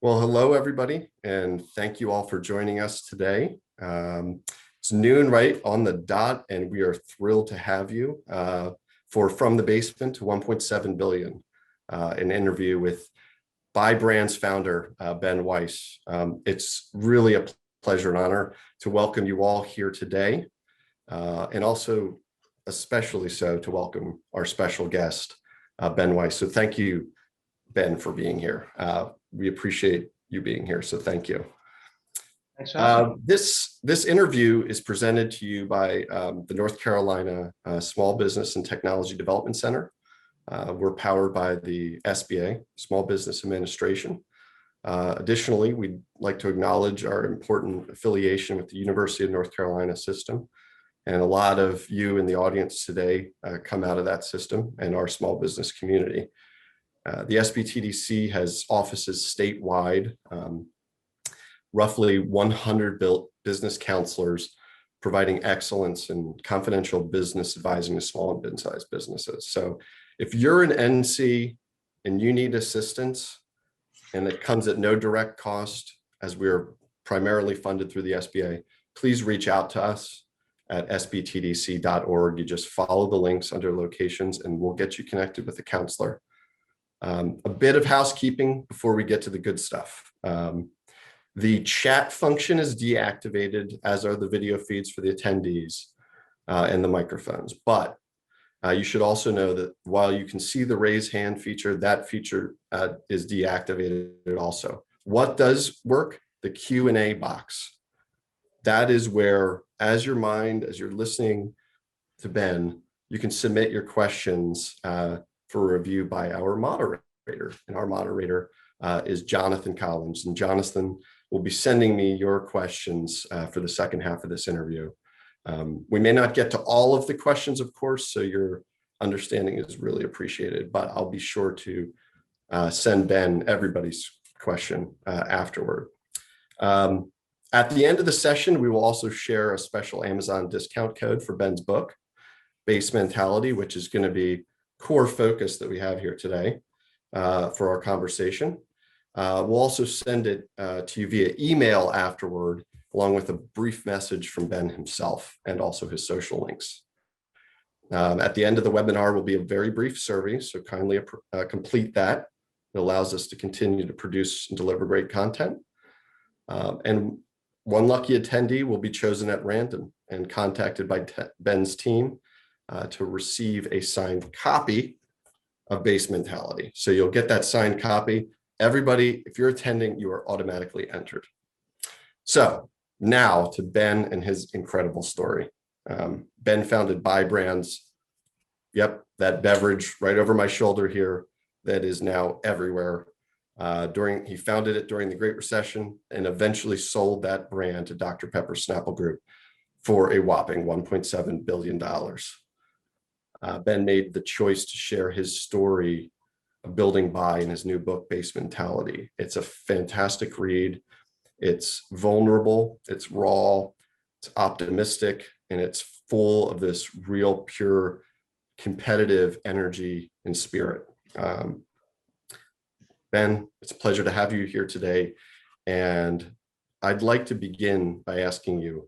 Well, hello, everybody, and thank you all for joining us today. It's noon right on the dot, and we are thrilled to have you for From the Basement to 1.7 billion, an interview with Buy Brands founder, Ben Weiss. It's really a pleasure and honor to welcome you all here today, and also especially so to welcome our special guest, Ben Weiss. So thank you, Ben, for being here. We appreciate you being here, so thank you. Thanks for having me. This interview is presented to you by the North Carolina Small Business and Technology Development Center. We're powered by the SBA, Small Business Administration. Additionally, we'd like to acknowledge our important affiliation with the University of North Carolina system. And a lot of you in the audience today come out of that system and our small business community. The SBTDC has offices statewide, roughly 100 business counselors providing excellence in confidential business advising to small and mid-sized businesses. So if you're an NC and you need assistance, and it comes at no direct cost, as we're primarily funded through the SBA, please reach out to us at sbtdc.org. You just follow the links under locations and we'll get you connected with a counselor. A bit of housekeeping before we get to the good stuff. The chat function is deactivated, as are the video feeds for the attendees and the microphones. But you should also know that while you can see the raise hand feature, that feature is deactivated also. What does work? The Q&A box. That is where, as you're listening to Ben, you can submit your questions for review by our moderator. And our moderator is Jonathan Collins. And Jonathan will be sending me your questions for the second half of this interview. We may not get to all of the questions, of course, so your understanding is really appreciated, but I'll be sure to send Ben everybody's question afterward. At the end of the session, we will also share a special Amazon discount code for Ben's book, Base Mentality, which is going to be core focus that we have here today for our conversation. We'll also send it to you via email afterward, along with a brief message from Ben himself and also his social links. At the end of the webinar will be a very brief survey, so kindly complete that. It allows us to continue to produce and deliver great content. And one lucky attendee will be chosen at random and contacted by Ben's team to receive a signed copy of Base Mentality. So you'll get that signed copy. Everybody, if you're attending, you are automatically entered. So now to Ben and his incredible story. Ben founded Buy Brands. Yep, that beverage right over my shoulder here that is now everywhere. He founded it during the Great Recession and eventually sold that brand to Dr. Pepper Snapple Group for a whopping $1.7 billion. Ben made the choice to share his story of building Buy in his new book, Base Mentality. It's a fantastic read. It's vulnerable, it's raw, it's optimistic, and it's full of this real pure competitive energy and spirit. Ben, it's a pleasure to have you here today. And I'd like to begin by asking you,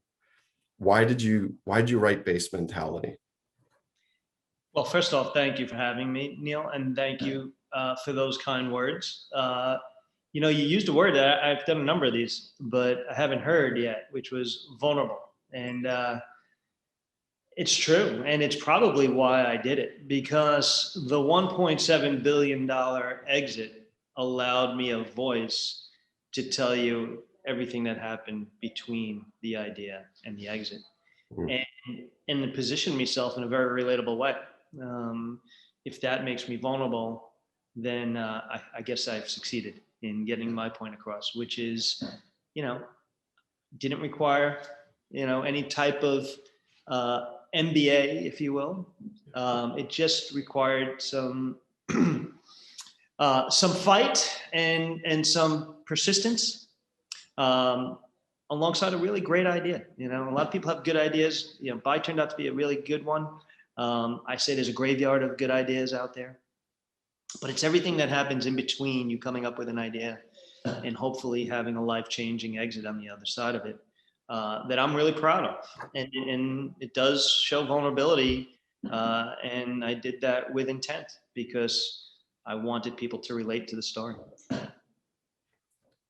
why did you write Base Mentality? Well, first off, thank you for having me, Neil, and thank you for those kind words. You know, you used a word that I've done a number of these, but I haven't heard yet, which was vulnerable. And it's true. And it's probably why I did it, because the $1.7 billion exit allowed me a voice to tell you everything that happened between the idea and the exit. And position myself in a very relatable way. If that makes me vulnerable, then I guess I've succeeded in getting my point across, which is, didn't require, any type of MBA, if you will. It just required some fight and some persistence, alongside a really great idea. A lot of people have good ideas. Buy turned out to be a really good one. I say there's a graveyard of good ideas out there, but it's everything that happens in between you coming up with an idea and hopefully having a life-changing exit on the other side of it, that I'm really proud of. And it does show vulnerability. And I did that with intent because I wanted people to relate to the story.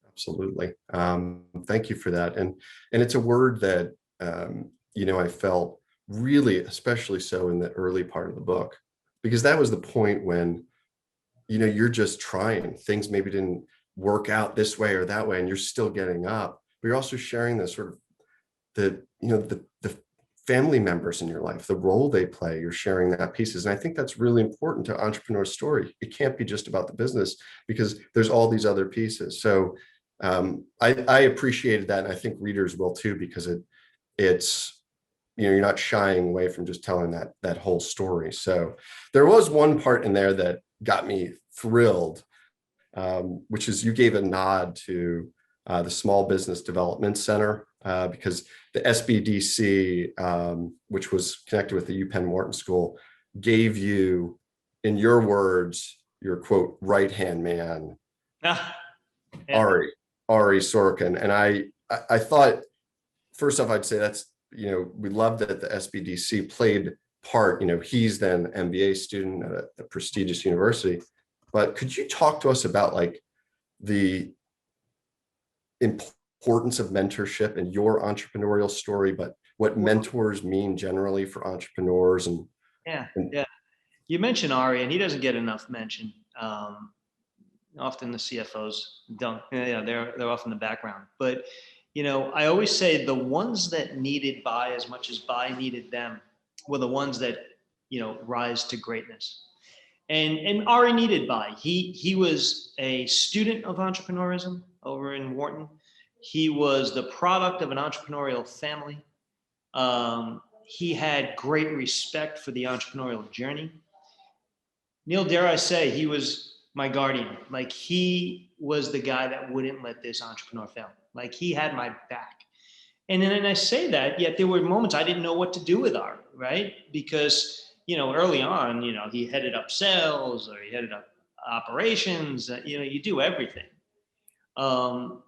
Absolutely. Thank you for that. And it's a word that, I felt really, especially so in the early part of the book, because that was the point when, you're just trying. Things maybe didn't work out this way or that way, and you're still getting up. But you're also sharing the sort of the family members in your life, the role they play. You're sharing that pieces. And I think that's really important to entrepreneur story. It can't be just about the business because there's all these other pieces. So I appreciated that. And I think readers will too, because it's, you're not shying away from just telling that whole story. So there was one part in there that got me thrilled, which is you gave a nod to the Small Business Development Center, because the SBDC, which was connected with the UPenn Wharton School, gave you, in your words, your quote, right-hand man, Ah, yeah. Ari Sorkin. And I thought, first off, I'd say that's, we love that the SBDC played part. He's then an MBA student at a prestigious university. But could you talk to us about like the importance of mentorship in your entrepreneurial story, but what mentors mean generally for entrepreneurs? Yeah. You mentioned Ari, and he doesn't get enough mention. Often the CFOs don't. They're off in the background. But I always say the ones that needed Buy as much as Buy needed them were the ones that rise to greatness. And Ari needed Buy. He was a student of entrepreneurism over in Wharton. He was the product of an entrepreneurial family. He had great respect for the entrepreneurial journey. Neil, dare I say, he was my guardian. Like, he was the guy that wouldn't let this entrepreneur fail. Like, he had my back. And then I say that, yet there were moments I didn't know what to do with Ari, right? Because, early on, he headed up sales or he headed up operations, you do everything. And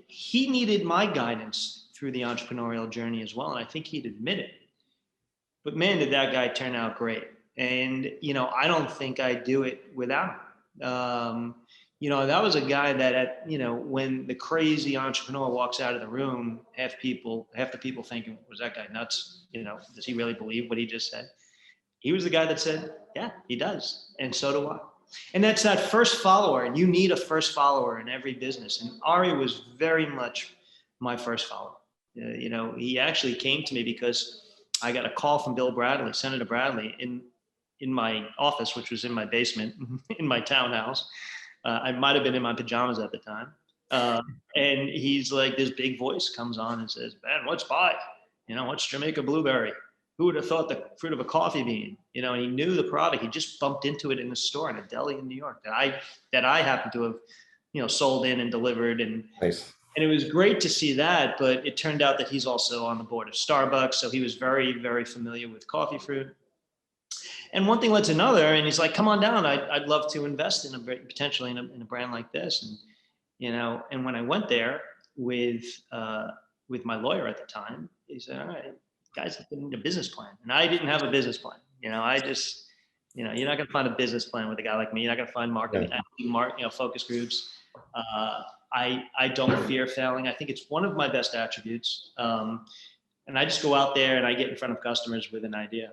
he needed my guidance through the entrepreneurial journey as well. And I think he'd admit it. But man, did that guy turn out great. And, I don't think I'd do it without him. That was a guy that when the crazy entrepreneur walks out of the room, half the people thinking, was that guy nuts? Does he really believe what he just said? He was the guy that said, yeah, he does. And so do I. And that's that first follower. And you need a first follower in every business. And Ari was very much my first follower. He actually came to me because I got a call from Senator Bradley, in my office, which was in my basement, in my townhouse. I might have been in my pajamas at the time. And he's like, this big voice comes on and says, man, what's Buy? What's Jamaica Blueberry? Who would have thought the fruit of a coffee bean? And he knew the product. He just bumped into it in a store in a deli in New York that I happened to have, sold in and delivered. And Nice. And it was great to see that, but it turned out that he's also on the board of Starbucks. So he was very, very familiar with coffee fruit. And one thing led to another, and he's like, come on down. I'd love to invest potentially in a brand like this. And when I went there with my lawyer at the time, he said, all right, guys, I need a business plan. And I didn't have a business plan. I just, you're not going to find a business plan with a guy like me. You're not going to find marketing, focus groups. I don't fear failing. I think it's one of my best attributes. And I just go out there and I get in front of customers with an idea.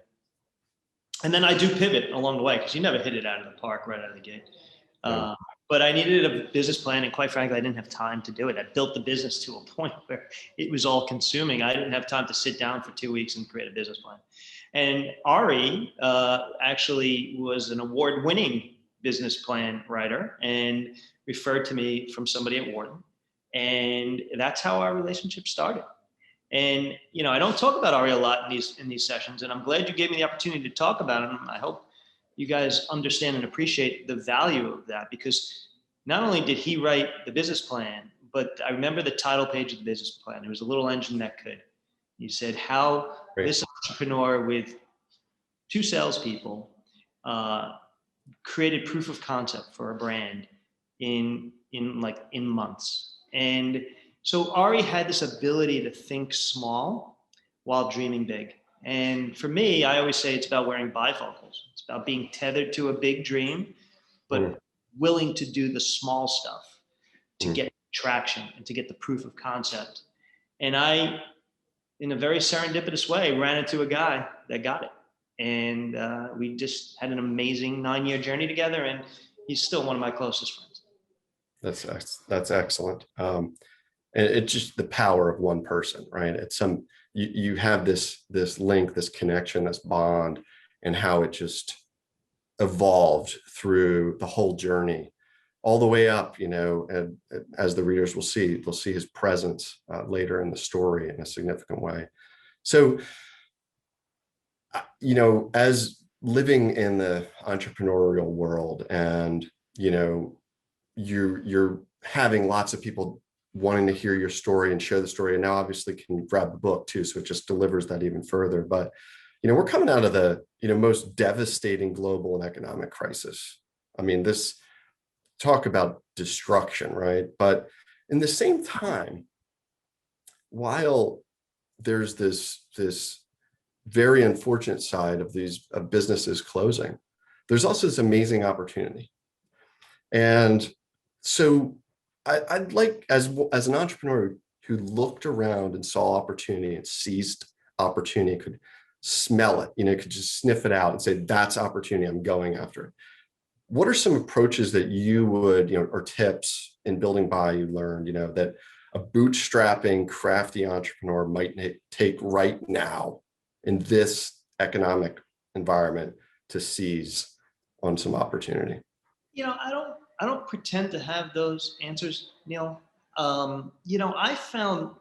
And then I do pivot along the way, because you never hit it out of the park right out of the gate. But I needed a business plan, and quite frankly, I didn't have time to do it. I built the business to a point where it was all consuming. I didn't have time to sit down for 2 weeks and create a business plan. And Ari actually was an award-winning business plan writer and referred to me from somebody at Wharton. And that's how our relationship started. And, I don't talk about Ari a lot in these sessions, and I'm glad you gave me the opportunity to talk about him. I hope you guys understand and appreciate the value of that, because not only did he write the business plan, but I remember the title page of the business plan. There was a little engine that could. He said how this entrepreneur with 2 salespeople created proof of concept for a brand in in months. And so Ari had this ability to think small while dreaming big. And for me, I always say it's about wearing bifocals. It's about being tethered to a big dream, but willing to do the small stuff to get traction and to get the proof of concept. And I, in a very serendipitous way, ran into a guy that got it. And we just had an amazing 9-year journey together. And he's still one of my closest friends. That's excellent. And it's just the power of one person, right? It's you have this link, this connection, this bond, and how it just evolved through the whole journey, all the way up, and as the readers will see, they'll see his presence later in the story in a significant way. So, as living in the entrepreneurial world, and, you're having lots of people wanting to hear your story and share the story, and now obviously can grab the book too, so it just delivers that even further. But we're coming out of the most devastating global and economic crisis. I mean, this talk about destruction, right? But in the same time, while there's this very unfortunate side of these businesses closing, there's also this amazing opportunity. And so I'd like, as an entrepreneur who looked around and saw opportunity and seized opportunity, could smell it, could just sniff it out and say, that's opportunity, I'm going after it. What are some approaches that you would, or tips in building by you learned, that a bootstrapping, crafty entrepreneur might take right now in this economic environment to seize on some opportunity? I don't pretend to have those answers, Neil. I found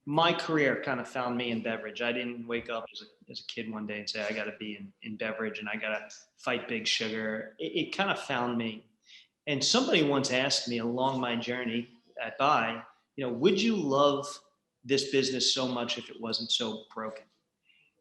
my career kind of found me in beverage. I didn't wake up as a kid one day and say, I got to be in beverage and I got to fight big sugar. It kind of found me. And somebody once asked me along my journey at Buy, would you love this business so much if it wasn't so broken?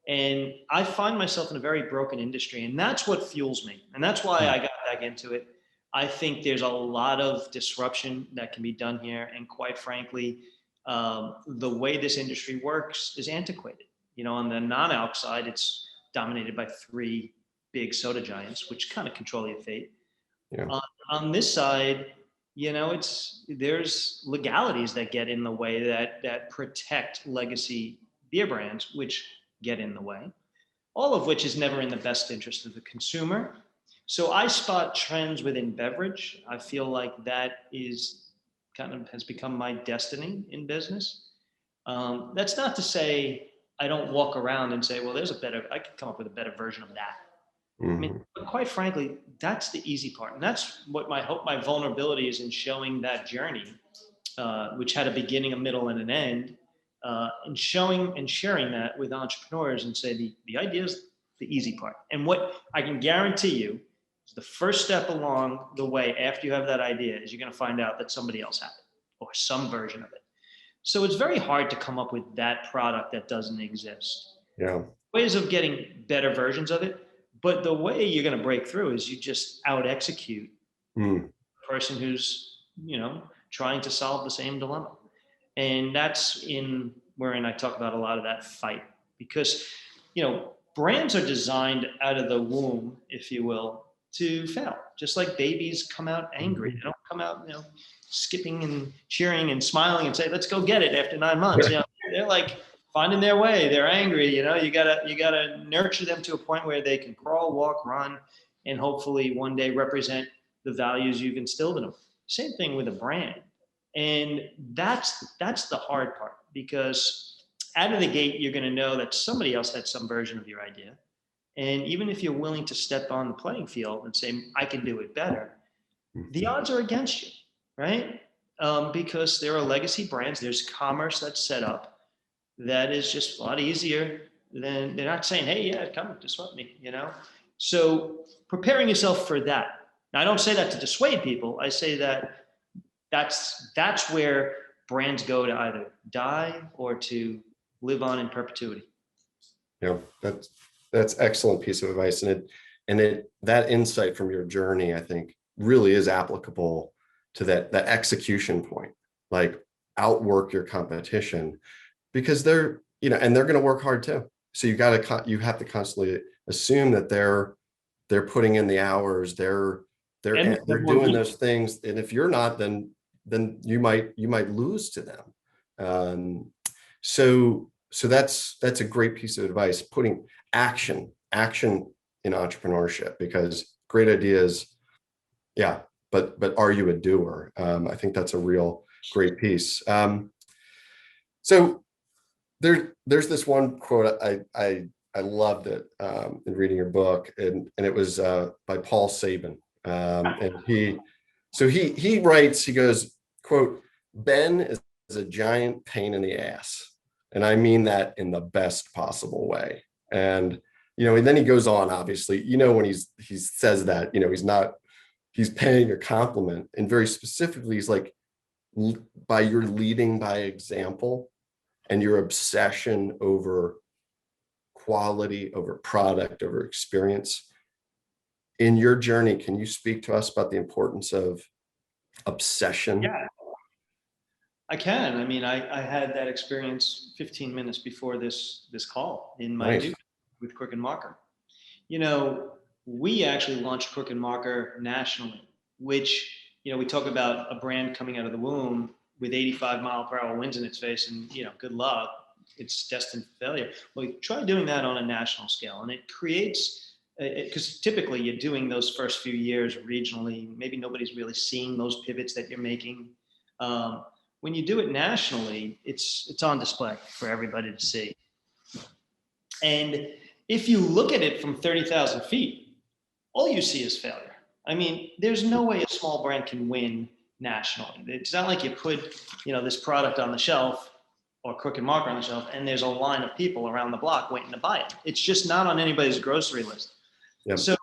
And I find myself in a very broken industry, and that's what fuels me. And that's why I got back into it. I think there's a lot of disruption that can be done here. And quite frankly, the way this industry works is antiquated. On the non-alc side, it's dominated by 3 big soda giants, which kind of control your fate. Yeah. On this side, there's legalities that get in the way that protect legacy beer brands, which get in the way, all of which is never in the best interest of the consumer. So I spot trends within beverage. I feel like that is has become my destiny in business. That's not to say I don't walk around and say, well, I could come up with a better version of that. I mean, but quite frankly, that's the easy part. And that's what my vulnerability is in showing that journey, which had a beginning, a middle, and an end, and showing and sharing that with entrepreneurs and say the idea is the easy part. And what I can guarantee you is the first step along the way after you have that idea is you're going to find out that somebody else had it or some version of it. So it's very hard to come up with that product that doesn't exist. Yeah. Ways of getting better versions of it. But the way you're going to break through is you just out execute the person who's, trying to solve the same dilemma. And that's wherein I talk about a lot of that fight, because, brands are designed out of the womb, if you will, to fail. Just like babies come out angry. They don't come out, skipping and cheering and smiling and say, let's go get it after 9 months. They're like finding their way. They're angry. You gotta nurture them to a point where they can crawl, walk, run, and hopefully one day represent the values you've instilled in them. Same thing with a brand. And that's the hard part, because out of the gate, you're going to know that somebody else had some version of your idea. And even if you're willing to step on the playing field and say, I can do it better, the odds are against you, right? Because there are legacy brands, there's commerce that's set up that is just a lot easier than, they're not saying, hey, yeah, come disrupt me, So preparing yourself for that. Now, I don't say that to dissuade people. I say that that's where brands go to either die or to live on in perpetuity. Yeah, that's excellent piece of advice. And that insight from your journey, I think, really is applicable to that execution point, like outwork your competition, because they're, and they're going to work hard too. So you have to constantly assume that they're putting in the hours, they're doing those things. And if you're not, then you might lose to them. So that's a great piece of advice, putting action in entrepreneurship, because great ideas, yeah, but are you a doer? I think that's a real great piece. So there's this one quote I loved it in reading your book, and it was by Paul Sabin, and he writes, he goes, quote, "Ben is a giant pain in the ass, and I mean that in the best possible way." And and then he goes on, obviously, when he says that, he's paying a compliment, and very specifically, he's like, by your leading by example and your obsession over quality, over product, over experience in your journey. Can you speak to us about the importance of obsession? Yeah, I can. I mean, I had that experience 15 minutes before this call in my Nice. new with Crook and Marker. We actually launched Crook and Marker nationally, which, we talk about a brand coming out of the womb with 85-mile-per-hour winds in its face, and, good luck, it's destined for failure. Well, you try doing that on a national scale, and it creates, because typically you're doing those first few years regionally, maybe nobody's really seeing those pivots that you're making. When you do it nationally, it's on display for everybody to see. And if you look at it from 30,000 feet, all you see is failure. I mean, there's no way a small brand can win nationally. It's not like you put, this product on the shelf or Crook and Marker on the shelf, and there's a line of people around the block waiting to buy it. It's just not on anybody's grocery list. Yep. So,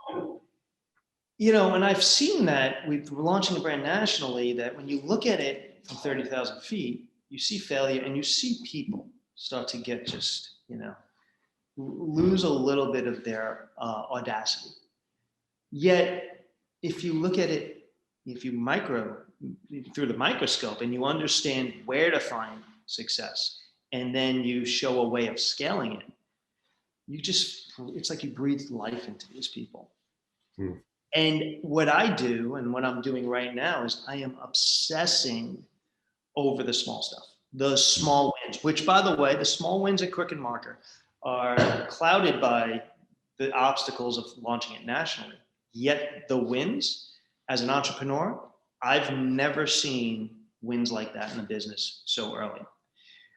and I've seen that with launching a brand nationally, that when you look at it from 30,000 feet, you see failure, and you see people start to get just, lose a little bit of their audacity. Yet, if you look at it, if you through the microscope, and you understand where to find success, and then you show a way of scaling it, it's like you breathe life into these people. And what I do, and what I'm doing right now, is I am obsessing over the small stuff, the small wins, which, by the way, the small wins at Crook and Marker are clouded by the obstacles of launching it nationally. Yet the wins, as an entrepreneur, I've never seen wins like that in a business so early.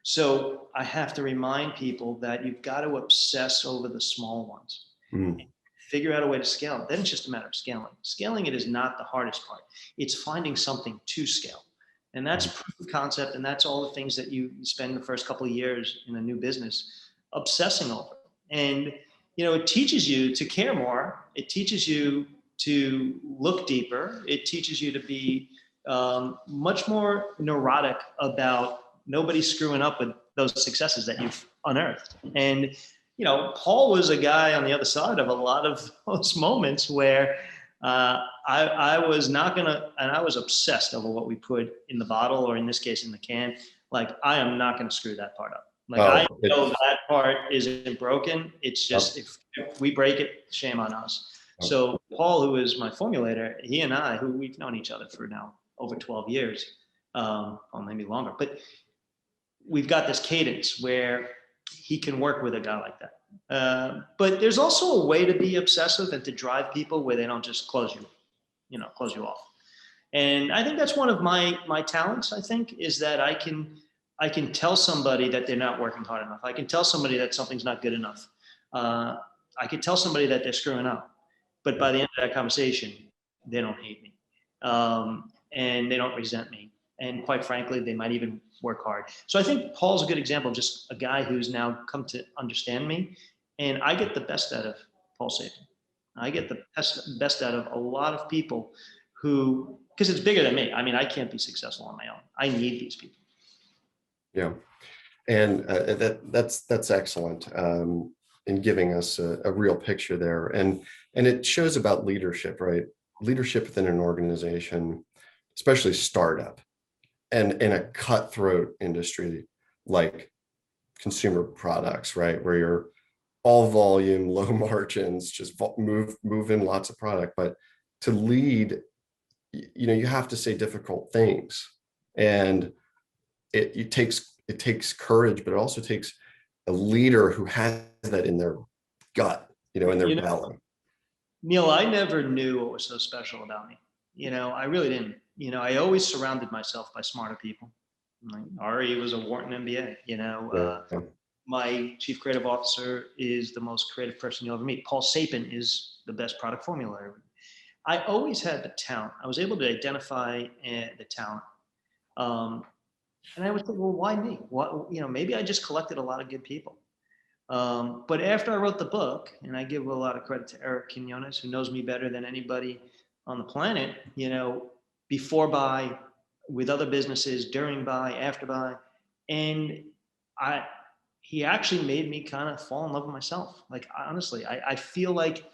So I have to remind people that you've got to obsess over the small ones. Figure out a way to scale it. Then it's just a matter of scaling. Scaling it is not the hardest part. It's finding something to scale. And that's proof of concept, and that's all the things that you spend the first couple of years in a new business obsessing over. And it teaches you to care more. It teaches you to look deeper. It teaches you to be much more neurotic about nobody screwing up with those successes that you've unearthed. And, Paul was a guy on the other side of a lot of those moments where I was not gonna, and I was obsessed over what we put in the bottle, or in this case, in the can. Like, I am not gonna screw that part up. Like, I know that part isn't broken. It's just, if we break it, shame on us. So Paul, who is my formulator, he and I, who we've known each other for now over 12 years, or maybe longer, but we've got this cadence where he can work with a guy like that. But there's also a way to be obsessive and to drive people where they don't just close you off. And I think that's one of my talents, I think, is that I can tell somebody that they're not working hard enough. I can tell somebody that something's not good enough. I can tell somebody that they're screwing up. But by the end of that conversation, they don't hate me. And they don't resent me. And quite frankly, they might even work hard. So I think Paul's a good example of just a guy who's now come to understand me. And I get the best out of Paul Sabin. I get the best out of a lot of people who, because it's bigger than me. I mean, I can't be successful on my own. I need these people. Yeah. And that's excellent in giving us a real picture there. And it shows about leadership, right? Leadership within an organization. especially startup, and in a cutthroat industry like consumer products, right? Where you're all volume, low margins, just move in lots of product. But to lead, you have to say difficult things, and it takes courage, but it also takes a leader who has that in their gut, in their belly. Neil, I never knew what was so special about me. I really didn't. I always surrounded myself by smarter people. Like Ari was a Wharton MBA. Yeah. My chief creative officer is the most creative person you'll ever meet. Paul Sapin is the best product formulator. I always had the talent. I was able to identify the talent. And I would think, well, why me? Maybe I just collected a lot of good people. But after I wrote the book, and I give a lot of credit to Eric Quinones, who knows me better than anybody on the planet, before buy, with other businesses, during buy, after buy. And he actually made me kind of fall in love with myself. Like, honestly, I feel like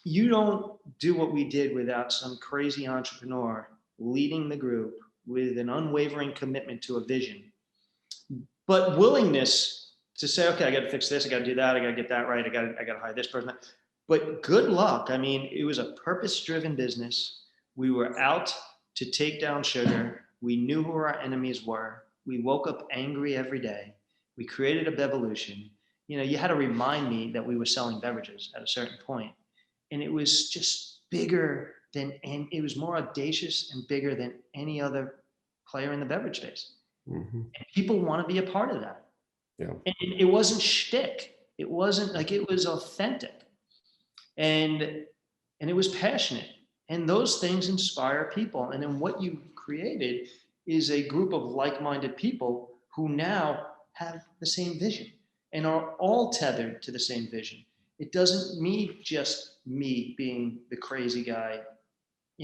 you don't do what we did without some crazy entrepreneur leading the group with an unwavering commitment to a vision, but willingness to say, okay, I got to fix this, I got to do that, I got to get that right, I got to hire this person. But good luck. I mean, it was a purpose-driven business. We were out to take down sugar. We knew who our enemies were. We woke up angry every day. We created a Bevolution. You had to remind me that we were selling beverages at a certain point. And it was just bigger and it was more audacious and bigger than any other player in the beverage space. Mm-hmm. And people want to be a part of that. Yeah. And it wasn't shtick. It wasn't like, it was authentic. And it was passionate. And those things inspire people. And then what you created is a group of like-minded people who now have the same vision and are all tethered to the same vision. It doesn't mean just me being the crazy guy,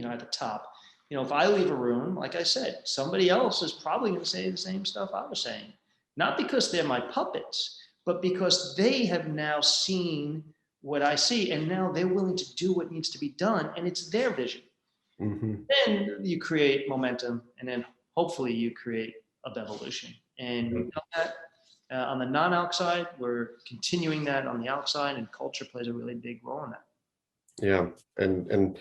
at the top. If I leave a room, like I said, somebody else is probably going to say the same stuff I was saying. Not because they're my puppets, but because they have now seen what I see, and now they're willing to do what needs to be done, and it's their vision. Mm-hmm. Then you create momentum, and then hopefully you create a Bevolution. And we've done that on the non-alc side. We're continuing that on the alc side, and culture plays a really big role in that. Yeah, and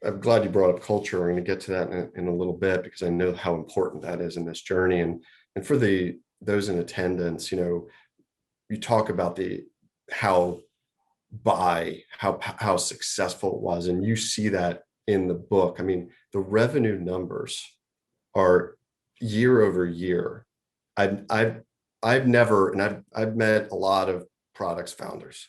I'm glad you brought up culture. We're going to get to that in a little bit, because I know how important that is in this journey. And for those in attendance, you talk about how successful it was, and you see that in the book. I mean, the revenue numbers are year over year. I've never, and I've met a lot of products founders,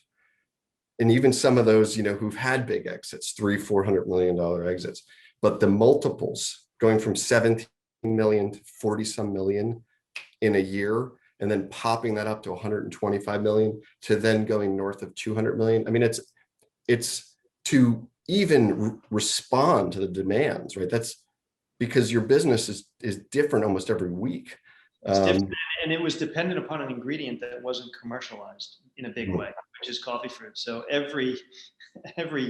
and even some of those, who've had big exits, $300-400 million exits, but the multiples going from 17 million to 40 some million in a year, and then popping that up to 125 million, to then going north of 200 million. I mean, it's to even respond to the demands, right? That's because your business is different almost every week. It's different, and it was dependent upon an ingredient that wasn't commercialized in a big way, which is coffee fruit. So every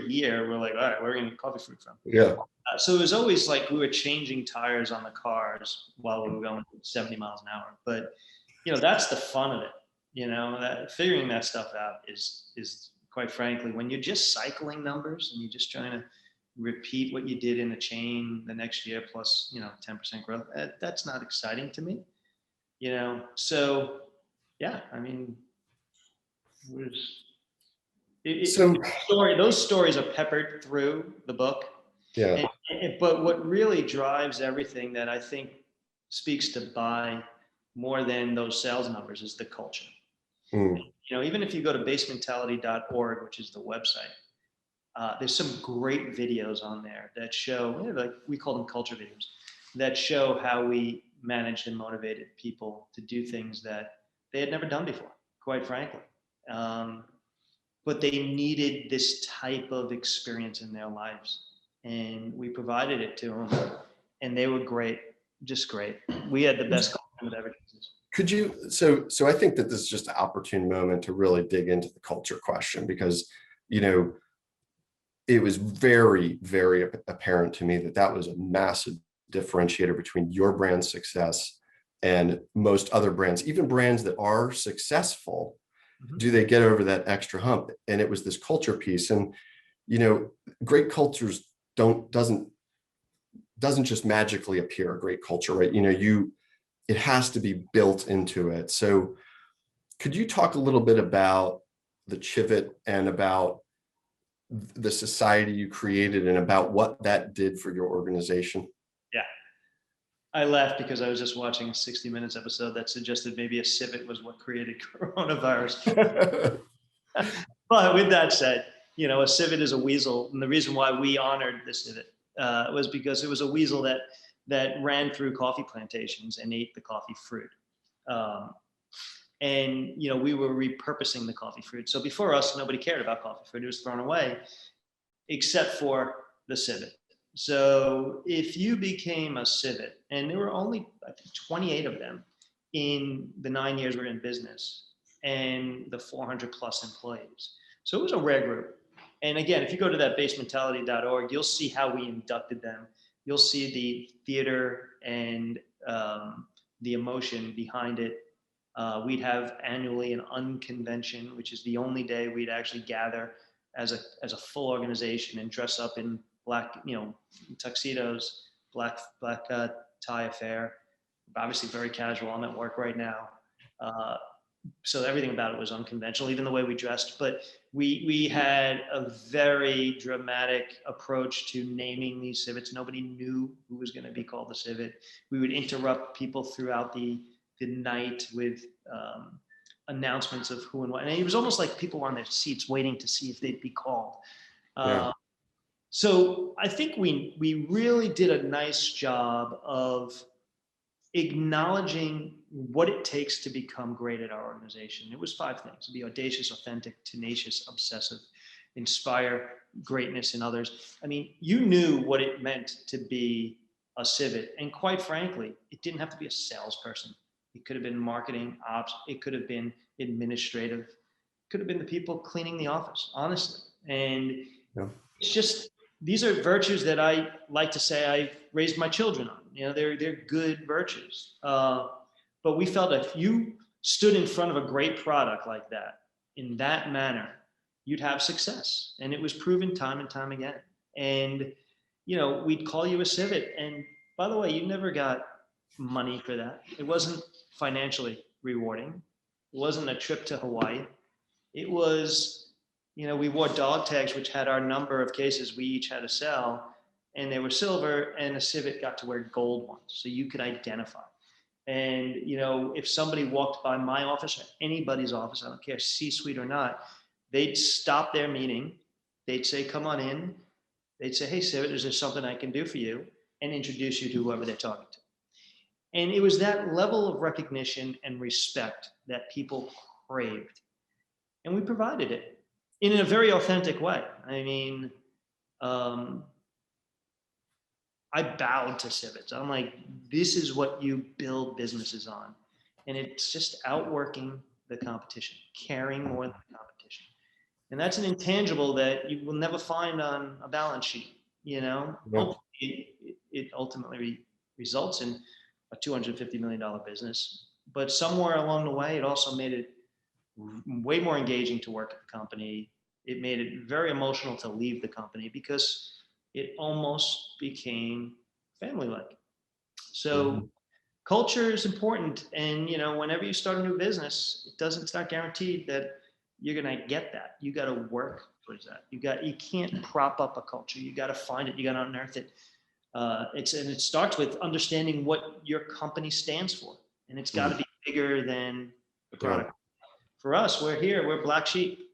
year we're like, all right, where are we going to get coffee fruit from? Yeah. So it was always like we were changing tires on the cars while we were going 70 miles an hour. But that's the fun of it. That figuring that stuff out is quite frankly, when you're just cycling numbers and you're just trying to repeat what you did in the chain the next year plus 10% growth, that's not exciting to me. So yeah, I mean, those stories are peppered through the book. Yeah. But what really drives everything that I think speaks to buy more than those sales numbers is the culture. Even if you go to basementality.org, which is the website, there's some great videos on there that show, like we call them culture videos, that show how we managed and motivated people to do things that they had never done before, quite frankly. But they needed this type of experience in their lives, and we provided it to them, and they were great, just great. We had the best culture with everything. Could you, so I think that this is just an opportune moment to really dig into the culture question, because, it was very, very apparent to me that was a massive differentiator between your brand success and most other brands, even brands that are successful? Do they get over that extra hump? And it was this culture piece. And, great cultures doesn't just magically appear, a great culture, right? It has to be built into it. So could you talk a little bit about the Chivot and about the society you created and about what that did for your organization? Yeah. I laughed because I was just watching a 60 Minutes episode that suggested maybe a civet was what created coronavirus. But with that said, a civet is a weasel. And the reason why we honored the civet was because it was a weasel that ran through coffee plantations and ate the coffee fruit. And we were repurposing the coffee fruit. So before us, nobody cared about coffee fruit. It was thrown away, except for the civet. So if you became a civet, and there were only, I think, 28 of them in the 9 years we're in business, and the 400 plus employees. So it was a rare group. And again, if you go to that basementality.org, you'll see how we inducted them. You'll see the theater and the emotion behind it. We'd have annually an unconvention, which is the only day we'd actually gather as a full organization and dress up in black, tuxedos, black tie affair. Obviously very casual. I'm at work right now. So everything about it was unconventional, even the way we dressed. But we had a very dramatic approach to naming these civets. Nobody knew who was going to be called the civet. We would interrupt people throughout the night with announcements of who and what. And it was almost like people were on their seats waiting to see if they'd be called. So I think we really did a nice job of acknowledging what it takes to become great at our organization. It was 5 things: to be audacious, authentic, tenacious, obsessive, inspire greatness in others. I mean, you knew what it meant to be a civet. And quite frankly, it didn't have to be a salesperson. It could have been marketing ops. It could have been administrative. It could have been the people cleaning the office, honestly. And it's just, these are virtues that I like to say I raised my children on. They're good virtues. But we felt if you stood in front of a great product like that, in that manner, you'd have success. And it was proven time and time again. And, we'd call you a civet. And by the way, you never got money for that. It wasn't financially rewarding. It wasn't a trip to Hawaii. It was, we wore dog tags, which had our number of cases we each had to sell, and they were silver, and a civet got to wear gold ones, so you could identify. And, if somebody walked by my office or anybody's office, I don't care, C-suite or not, they'd stop their meeting. They'd say, come on in. They'd say, hey, civet, is there something I can do for you? And introduce you to whoever they're talking to. And it was that level of recognition and respect that people craved. And we provided it in a very authentic way. I mean, I bowed to civets. I'm like, this is what you build businesses on. And it's just outworking the competition, caring more than the competition. And that's an intangible that you will never find on a balance sheet. It ultimately results in a $250 million business. But somewhere along the way, it also made it way more engaging to work at the company. It made it very emotional to leave the company because it almost became family-like. So culture is important. And, whenever you start a new business, it's not guaranteed that you're going to get that. You got to work towards that. You can't prop up a culture. You got to find it. You got to unearth it. It starts with understanding what your company stands for. And it's got to be bigger than the product. For us, we're black sheep.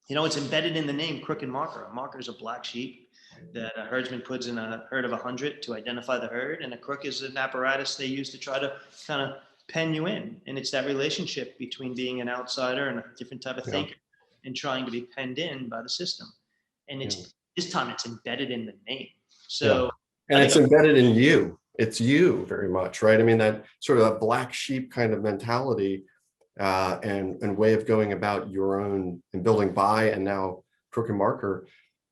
It's embedded in the name Crook and Marker. A marker is a black sheep that a herdsman puts in a herd of 100 to identify the herd, and a crook is an apparatus they use to try to kind of pen you in. And it's that relationship between being an outsider and a different type of thinker and trying to be penned in by the system. And this time it's embedded in the name. So, and it's embedded in you. It's you very much, right? I mean, that sort of a black sheep kind of mentality and way of going about your own and building by, and now Crook and Marker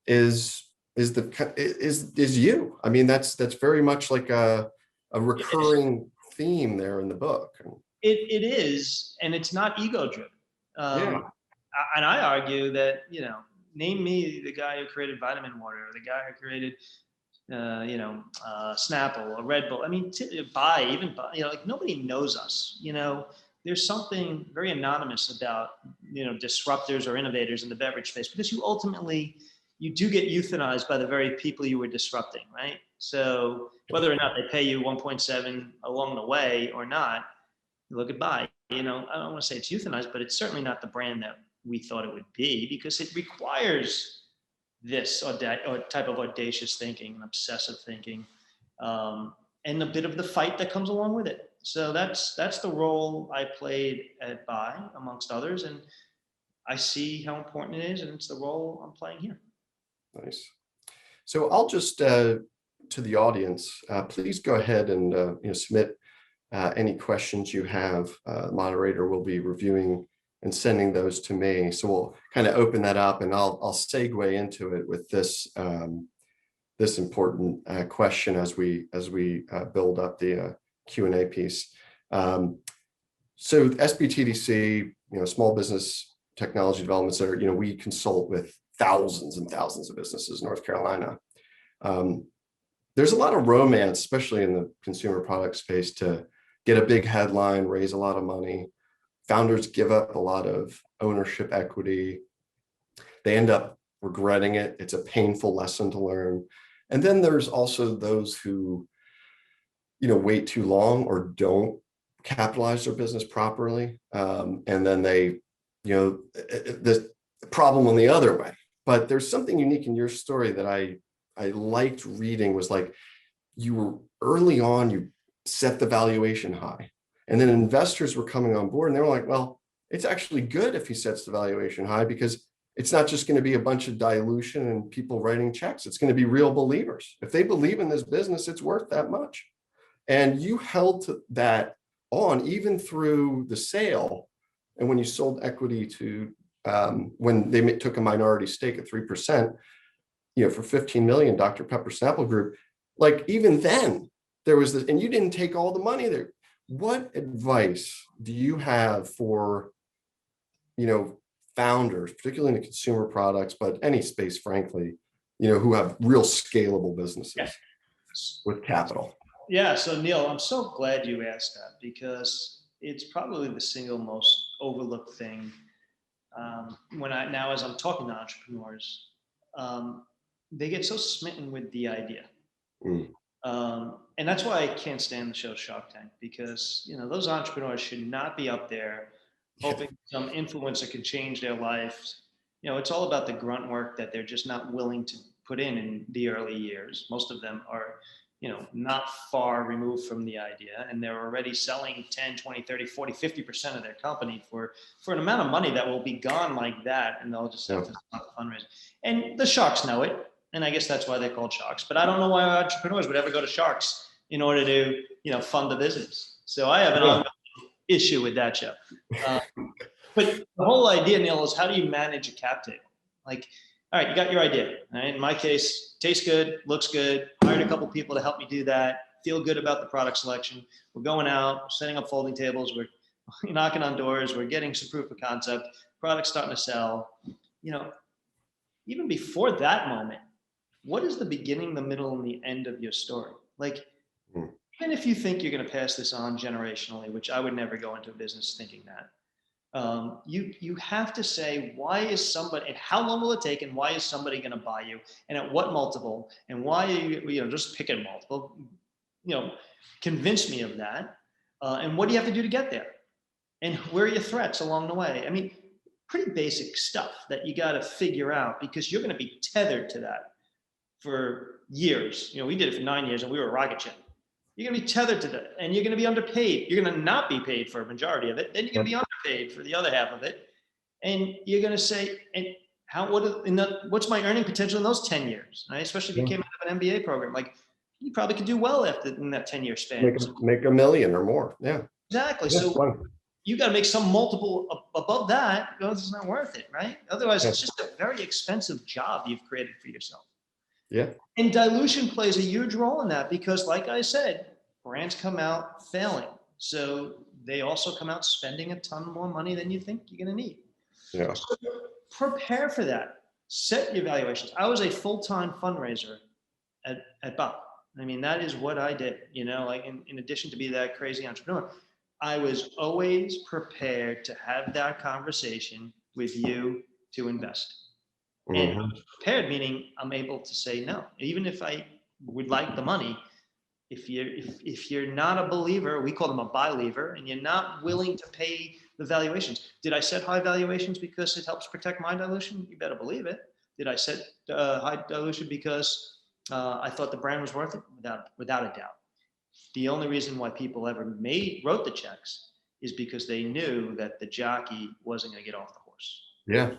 is is you. I mean, that's very much like a recurring theme there in the book. It is, and it's not ego driven. Yeah. And I argue that, name me the guy who created vitamin water, or the guy who created, Snapple or Red Bull. I mean, like nobody knows us. There's something very anonymous about, disruptors or innovators in the beverage space, because you do get euthanized by the very people you were disrupting, right? So whether or not they pay you 1.7 along the way or not, look at buy. I don't want to say it's euthanized, but it's certainly not the brand that we thought it would be, because it requires this type of audacious thinking and obsessive thinking, and a bit of the fight that comes along with it. So that's the role I played at Buy, amongst others, and I see how important it is, and it's the role I'm playing here. Nice. So I'll just to the audience, please go ahead and submit any questions you have. Moderator will be reviewing and sending those to me. So we'll kind of open that up, and I'll segue into it with this this important question as we build up the Q&A piece. So SBTDC, Small Business Technology Development Center, we consult with thousands and thousands of businesses in North Carolina. There's a lot of romance, especially in the consumer product space, to get a big headline, raise a lot of money. Founders give up a lot of ownership equity. They end up regretting it. It's a painful lesson to learn. And then there's also those who, wait too long or don't capitalize their business properly. And then they, the problem on the other way. But there's something unique in your story that I liked reading, was like, you were early on, you set the valuation high. And then investors were coming on board, and they were like, well, it's actually good if he sets the valuation high, because it's not just going to be a bunch of dilution and people writing checks. It's going to be real believers. If they believe in this business, it's worth that much. And you held to that on even through the sale. And when you sold equity to, when they took a minority stake at 3%, for 15 million, Dr. Pepper Snapple Group, like even then there was this, and you didn't take all the money there. What advice do you have for, founders, particularly in the consumer products, but any space, frankly, who have real scalable businesses with capital? Yeah. So Neil, I'm so glad you asked that, because it's probably the single most overlooked thing. As I'm talking to entrepreneurs, they get so smitten with the idea. And that's why I can't stand the show Shark Tank, because those entrepreneurs should not be up there hoping some influencer can change their lives. It's all about the grunt work that they're just not willing to put in the early years. Most of them are not far removed from the idea, and they're already selling 10, 20, 30, 40, 50% of their company for an amount of money that will be gone like that, and they'll just have to stop fundraising. And the sharks know it, and I guess that's why they're called sharks. But I don't know why entrepreneurs would ever go to sharks in order to fund the business. So I have an ongoing issue with that show. But the whole idea, Neil, is how do you manage a cap table? Like, all right, you got your idea. Right? In my case, tastes good, looks good. Hired a couple people to help me do that. Feel good about the product selection. We're going out, we're setting up folding tables. We're knocking on doors. We're getting some proof of concept. Product's starting to sell. Even before that moment, what is the beginning, the middle, and the end of your story? Like, even if you think you're going to pass this on generationally, which I would never go into a business thinking that, you have to say, why is somebody, and how long will it take, and why is somebody going to buy you, and at what multiple, and why are you, just pick a multiple, convince me of that, and what do you have to do to get there, and where are your threats along the way? I mean, pretty basic stuff that you got to figure out, because you're going to be tethered to that for years. We did it for 9 years, and we were a rocket ship. You're going to be tethered to that, and you're going to be underpaid. You're going to not be paid for a majority of it. Then you're going to be underpaid for the other half of it. And you're going to say, and what's my earning potential in those 10 years? Right? Especially if you came out of an MBA program, like you probably could do well in that 10-year span. Make $1 million or more. Yeah, exactly. Yeah, so you got to make some multiple above that. It's not worth it, right? Otherwise, it's just a very expensive job you've created for yourself. Yeah. And dilution plays a huge role in that because, like I said, brands come out failing. So they also come out spending a ton more money than you think you're going to need. Yeah. So prepare for that. Set your valuations. I was a full-time fundraiser at Bob. I mean, that is what I did, you know, like in addition to be that crazy entrepreneur, I was always prepared to have that conversation with you to invest. And Mhm. prepared meaning I'm able to say no, even if I would like the money. If you're not a believer, we call them a buy lever, and you're not willing to pay the valuations. Did I set high valuations because it helps protect my dilution? You better believe it. Did I set high dilution because I thought the brand was worth it? Without a doubt. The only reason why people ever wrote the checks is because they knew that the jockey wasn't going to get off the horse. Yeah.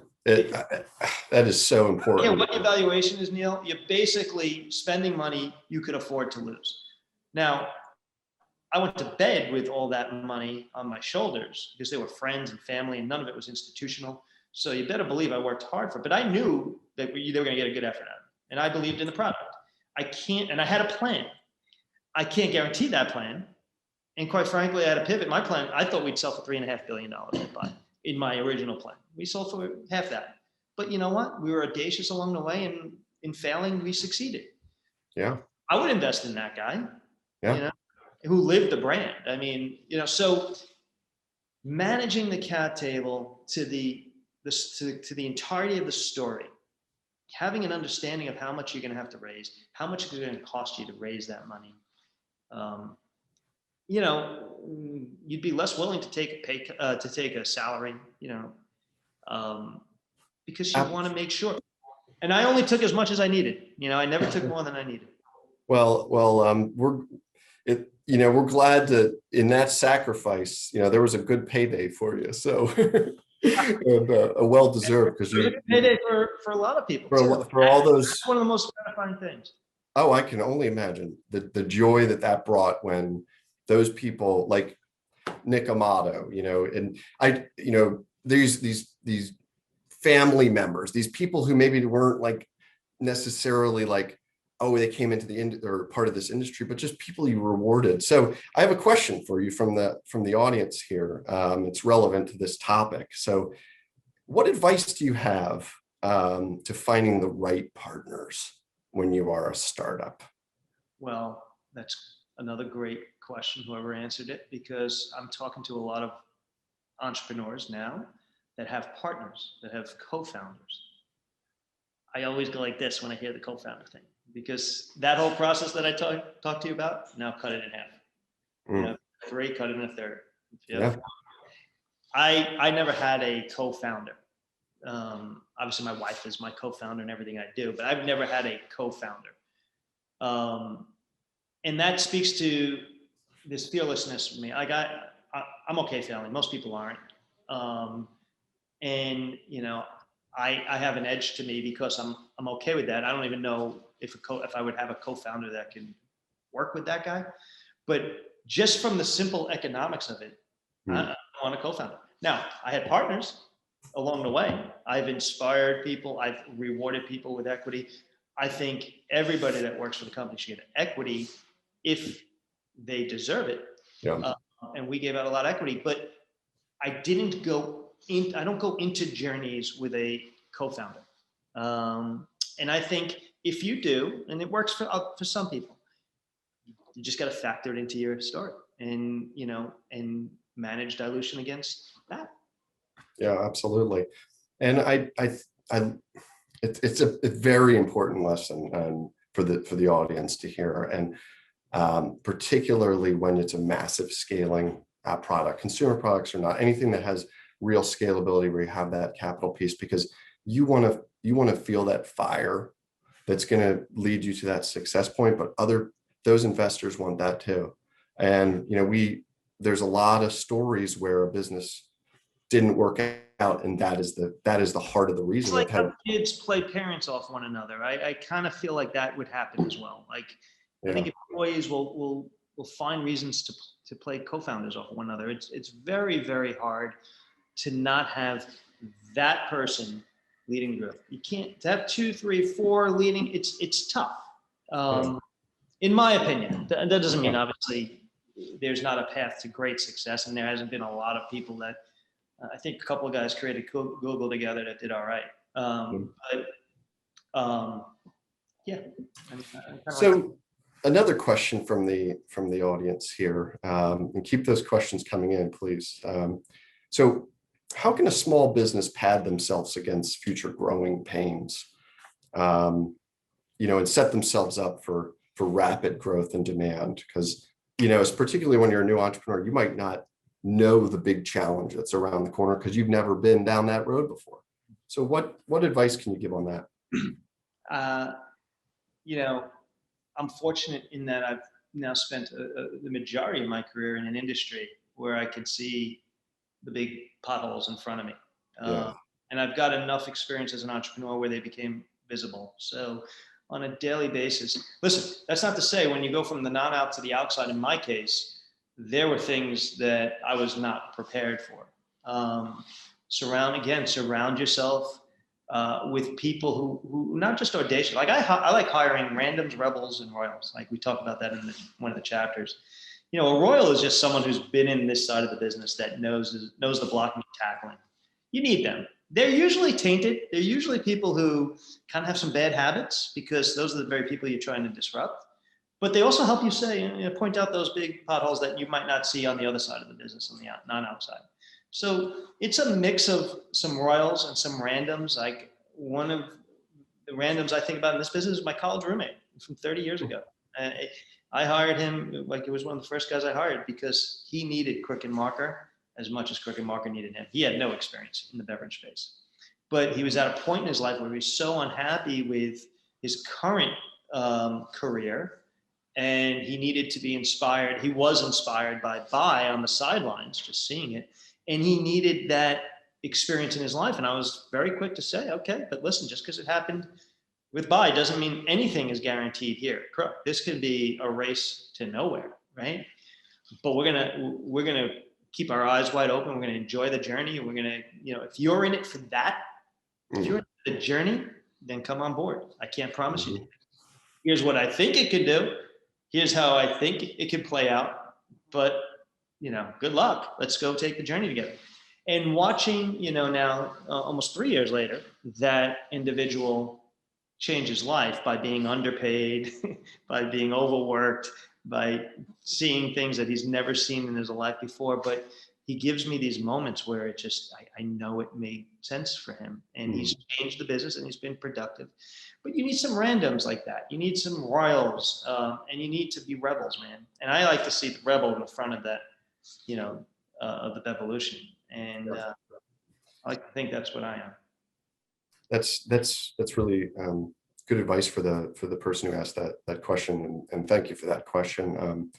That is so Yeah, important. what your valuation is, Neil, you're basically spending money you could afford to lose. Now, I went to bed with all that money on my shoulders because they were friends and family, and none of it was institutional. So you better believe I worked hard for it. But I knew that they were going to get a good effort out of it, and I believed in the product. I can't, and I had a plan. I can't guarantee that plan. And quite frankly, I had to pivot. My plan, I thought we'd sell for $3.5 billion in my original plan. We sold for half that. But you know what? We were audacious along the way, and in failing, we succeeded. Yeah. I would invest in that guy, you Yeah. know, who lived the brand. I mean, you know, so managing the cap table to the entirety of the story, having an understanding of how much you're going to have to raise, how much it's going to cost you to raise that money. You know, you'd be less willing to take a salary, you know, because you want to make sure. And I only took as much as I needed. You know, I never took more than I needed. We're glad that in that sacrifice, there was a good payday for you. So, and a well-deserved, because It was a good payday for a lot of people too. for all That's those. one of the most gratifying things. Oh, I can only imagine the joy that brought when those people like Nick Amato, and these family members, these people who maybe weren't like necessarily like, oh, they came into the or part of this industry, but just people you rewarded. So I have a question for you from the audience here. It's relevant to this topic. So what advice do you have to finding the right partners when you are a startup? Well, that's another great question, whoever answered it, because I'm talking to a lot of entrepreneurs now that have partners, that have co-founders. I always go like this when I hear the co-founder thing, because that whole process that I talked to you about, now cut it in half. You know, 3, cut it in a third. Yeah. I never had a co-founder. Obviously, my wife is my co-founder in everything I do, but I've never had a co-founder. And that speaks to this fearlessness for me. I'm okay failing. Most people aren't. And I have an edge to me because I'm okay with that. I don't even know if I would have a co-founder that can work with that guy. But just from the simple economics of it, I want a co-founder. Now, I had partners along the way. I've inspired people. I've rewarded people with equity. I think everybody that works for the company should get equity if they deserve it. Yeah. And we gave out a lot of equity, but I don't go into journeys with a co-founder. And I think if you do, and it works for some people, you just got to factor it into your story and manage dilution against that. Yeah, absolutely. And it's a very important lesson for the audience to hear, and particularly when it's a massive scaling product. Consumer products are not anything that has real scalability where you have that capital piece, because you want to feel that fire that's going to lead you to that success point. But those investors want that too. And there's a lot of stories where a business didn't work out, and that is the heart of the reason. It's like how kids play parents off one another. I kind of feel like that would happen as well. Like, I think employees will find reasons to play co-founders off one another. It's very, very hard to not have that person leading growth. You can't to have 2, 3, 4 leading. It's tough, in my opinion. That doesn't mean obviously there's not a path to great success, and there hasn't been a lot of people that I think a couple of guys created Google together that did all right. Yeah. So another question from the audience here, and keep those questions coming in, please. So how can a small business pad themselves against future growing pains, and set themselves up for rapid growth and demand? Because, it's particularly when you're a new entrepreneur, you might not know the big challenge that's around the corner because you've never been down that road before. So what advice can you give on that? I'm fortunate in that I've now spent the majority of my career in an industry where I could see the big potholes in front of me. And I've got enough experience as an entrepreneur where they became visible. So on a daily basis, listen, that's not to say when you go from the non-out to the outside, in my case, there were things that I was not prepared for. Surround yourself with people who not just audacious. Like I like hiring randoms, rebels, and royals. Like we talk about that in one of the chapters. A royal is just someone who's been in this side of the business that knows the blocking and tackling. You need them. They're usually tainted. They're usually people who kind of have some bad habits because those are the very people you're trying to disrupt. But they also help you point out those big potholes that you might not see on the other side of the business, on the non-outside. So it's a mix of some royals and some randoms. Like one of the randoms I think about in this business is my college roommate from 30 years ago. I hired him like it was one of the first guys I hired because he needed Quick and Marker as much as Quick and Marker needed him. He had no experience in the beverage space, but he was at a point in his life where he was so unhappy with his current career, and he needed to be inspired. He was inspired by on the sidelines, just seeing it. And he needed that experience in his life. And I was very quick to say, okay, but listen, just because it happened with buy doesn't mean anything is guaranteed here. This could be a race to nowhere, right? But we're gonna keep our eyes wide open. We're gonna enjoy the journey. We're gonna, if you're in it for that, if you're in the journey, then come on board. I can't promise you. Here's what I think it could do. Here's how I think it could play out. But good luck. Let's go take the journey together. And watching, now almost 3 years later, that individual change his life by being underpaid, by being overworked, by seeing things that he's never seen in his life before. But he gives me these moments where it just, I know it made sense for him. And he's changed the business and he's been productive. But you need some randoms like that. You need some royals, and you need to be rebels, man. And I like to see the rebel in the front of that, of the evolution. And I like to think that's what I am. That's really good advice for the person who asked that question, and thank you for that question.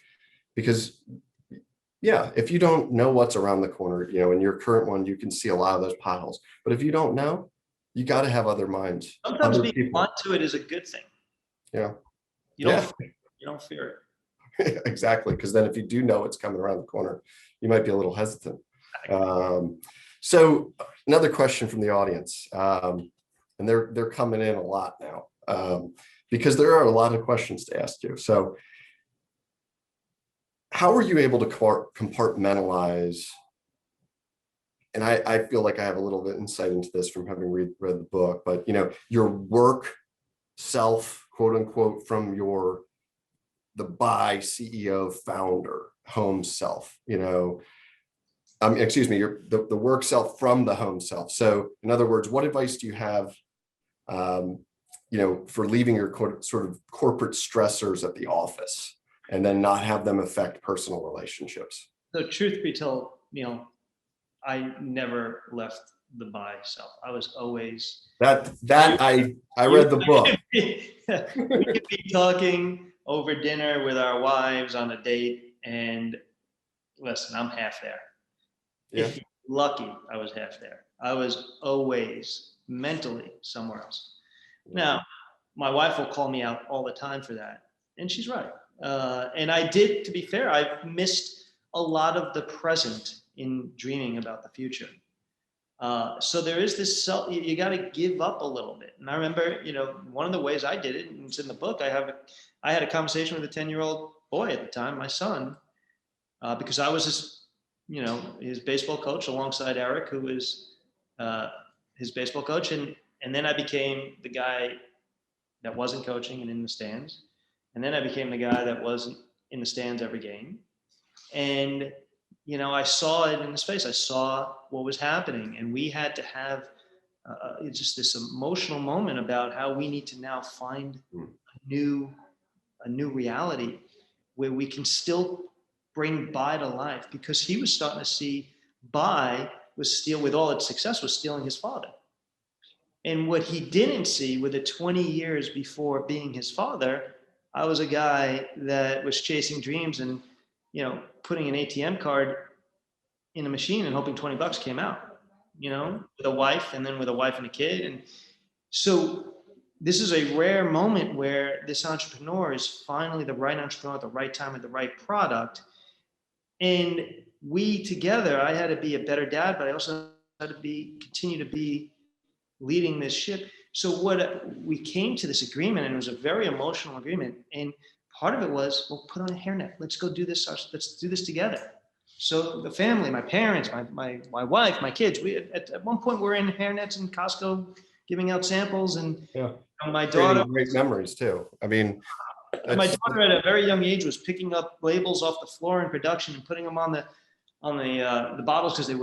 Because if you don't know what's around the corner, in your current one, you can see a lot of those potholes. But if you don't know, you got to have other minds. Sometimes being blind to it is a good thing. Yeah. You don't fear it. Exactly, because then if you do know it's coming around the corner, you might be a little hesitant. So another question from the audience, and they're coming in a lot now, because there are a lot of questions to ask you. So how are you able to compartmentalize? And I feel like I have a little bit insight into this from having read the book, but your work self, quote unquote, from the buy CEO founder home self, excuse me, the work self from the home self. So in other words, what advice do you have, for leaving your sort of corporate stressors at the office and then not have them affect personal relationships? So truth be told, I never left the buy self. I was always I read the book. We could be talking over dinner with our wives on a date, and listen, I'm half there. Yeah. If you're lucky, I was half there. I was always mentally somewhere else. Now, my wife will call me out all the time for that, and she's right. And I did, to be fair, I've missed a lot of the present in dreaming about the future. So there is this self, you got to give up a little bit. And I remember, one of the ways I did it, and it's in the book, I had a conversation with a 10-year-old boy at the time, my son, because I was his baseball coach alongside Eric, who was his baseball coach. And then I became the guy that wasn't coaching and in the stands. And then I became the guy that wasn't in the stands every game. And, I saw it in his face. I saw what was happening. And we had to have just this emotional moment about how we need to now find a new reality where we can still bring Buy to life, because he was starting to see Buy with all its success, was stealing his father. And what he didn't see with the 20 years before being his father, I was a guy that was chasing dreams and, putting an ATM card in a machine and hoping 20 bucks came out, with a wife, and then with a wife and a kid. And so this is a rare moment where this entrepreneur is finally the right entrepreneur at the right time with the right product. And we together, I had to be a better dad, but I also had to continue to be leading this ship. So we came to this agreement, and it was a very emotional agreement. And part of it was, well, put on a hairnet. Let's go do this. Let's do this together. So the family, my parents, my wife, my kids, we at one point we're in hairnets in Costco giving out samples. And Yeah. my daughter, great memories too. I mean, my daughter at a very young age was picking up labels off the floor in production and putting them on the bottles because they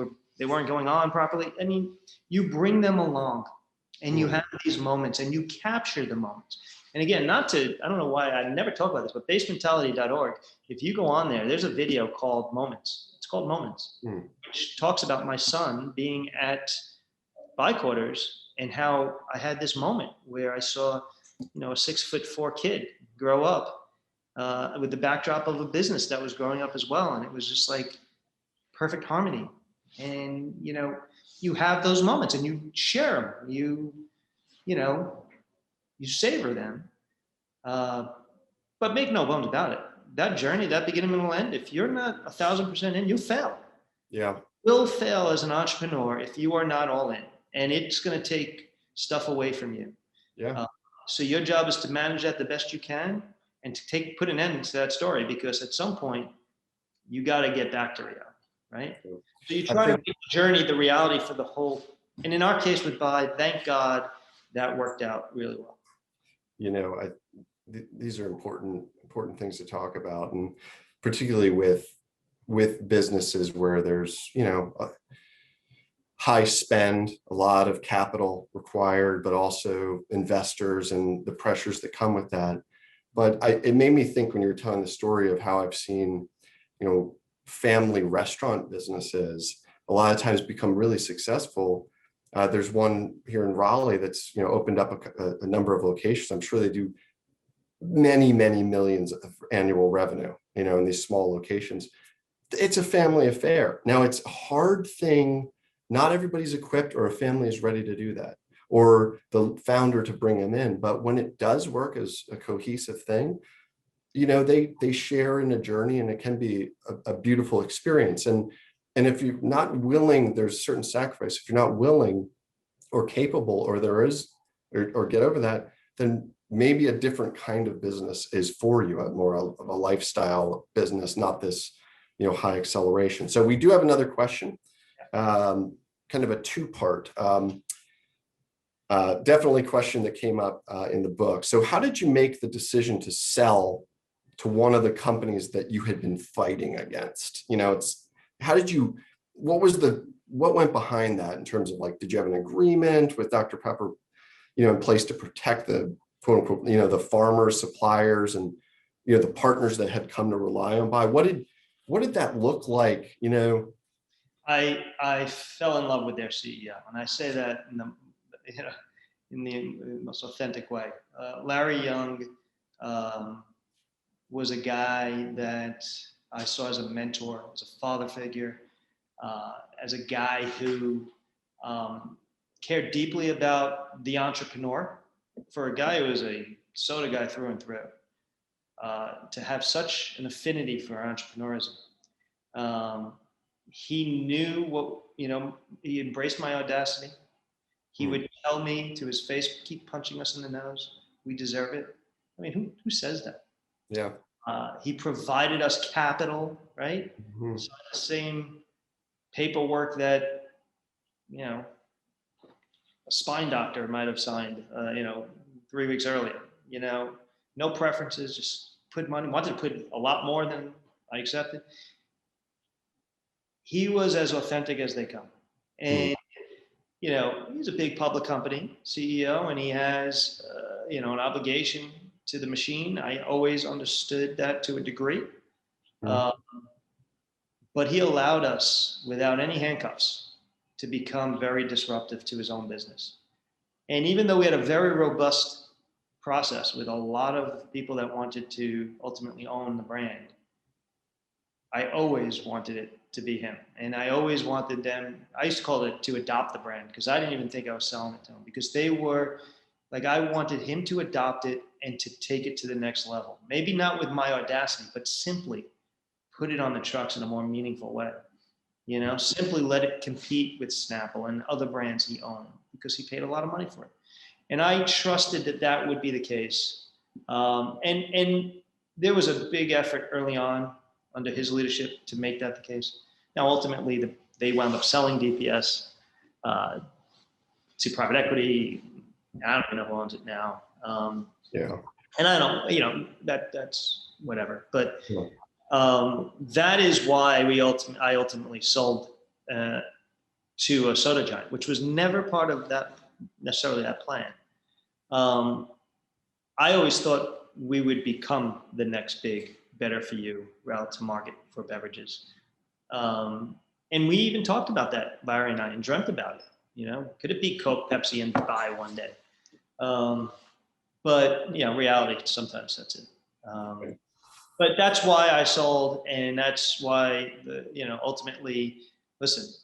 weren't going on properly. I mean, you bring them along, and you have these moments, and you capture the moments. And again, I don't know why I never talk about this, but basementality.org, if you go on there, there's a video called Moments. It's called Moments, which talks about my son being at Bicorders and how I had this moment where I saw, a 6'4" kid grow up with the backdrop of a business that was growing up as well. And it was just like perfect harmony. And, you have those moments and you share them, you savor them. But make no bones about it. That journey, that beginning, middle, end, if you're not 1,000% in, you fail. Yeah. You will fail as an entrepreneur if you are not all in, and it's going to take stuff away from you. Yeah. So your job is to manage that the best you can, and to put an end to that story, because at some point you got to get back to reality, right? So you try to make the journey the reality for the whole. And in our case with Buy, thank God that worked out really well. These are important things to talk about, and particularly with businesses where there's a high spend, a lot of capital required, but also investors and the pressures that come with that. But it made me think when you were telling the story of how I've seen family restaurant businesses a lot of times become really successful. There's one here in Raleigh that's opened up a number of locations. I'm sure they do many millions of annual revenue in these small locations. It's a family affair. Now, it's a hard thing. Not everybody's equipped, or a family is ready to do that, or the founder to bring them in. But when it does work as a cohesive thing, they share in a journey, and it can be a beautiful experience. And if you're not willing, there's certain sacrifice. If you're not willing or capable, or or get over that, then maybe a different kind of business is for you, more of a lifestyle business, not this, high acceleration. So we do have another question, kind of a two-part, definitely question that came up in the book. So how did you make the decision to sell to one of the companies that you had been fighting against? What went behind that in terms of, like, did you have an agreement with Dr. Pepper, in place to protect the quote unquote, the farmers, suppliers, and, the partners that had come to rely on Buy? What did that look like? I fell in love with their CEO, and I say that in the most authentic way. Larry Young was a guy that I saw as a mentor, as a father figure, as a guy who cared deeply about the entrepreneur. For a guy who was a soda guy through and through, to have such an affinity for entrepreneurism. He knew he embraced my audacity. He would tell me to his face, keep punching us in the nose. We deserve it. I mean, who says that? Yeah. He provided us capital, right? Mhm. So the same paperwork that, a spine doctor might have signed, 3 weeks earlier, no preferences, just put money, wanted to put a lot more than I accepted. He was as authentic as they come. And, he's a big public company CEO, and he has, an obligation to the machine. I always understood that to a degree. Mhm. But he allowed us, without any handcuffs, to become very disruptive to his own business. And even though we had a very robust process with a lot of people that wanted to ultimately own the brand, I always wanted it to be him. And I always wanted them, I used to call it to adopt the brand, because I didn't even think I was selling it to him, because they were like, I wanted him to adopt it and to take it to the next level. Maybe not with my audacity, but simply put it on the trucks in a more meaningful way. Simply let it compete with Snapple and other brands he owned, because he paid a lot of money for it. And I trusted that that would be the case. And there was a big effort early on under his leadership to make that the case. Now, ultimately, they wound up selling DPS to private equity. I don't even know who owns it now. Yeah. And I don't, that's whatever. But Yeah. that is why I ultimately sold to a soda giant, which was never part of necessarily that plan. I always thought we would become the next big, better for you route to market for beverages. And we even talked about that, Larry and I, and dreamt about it. Could it be Coke, Pepsi, and Bai one day? But reality sometimes sets in. But that's why I sold, and that's why ultimately, listen,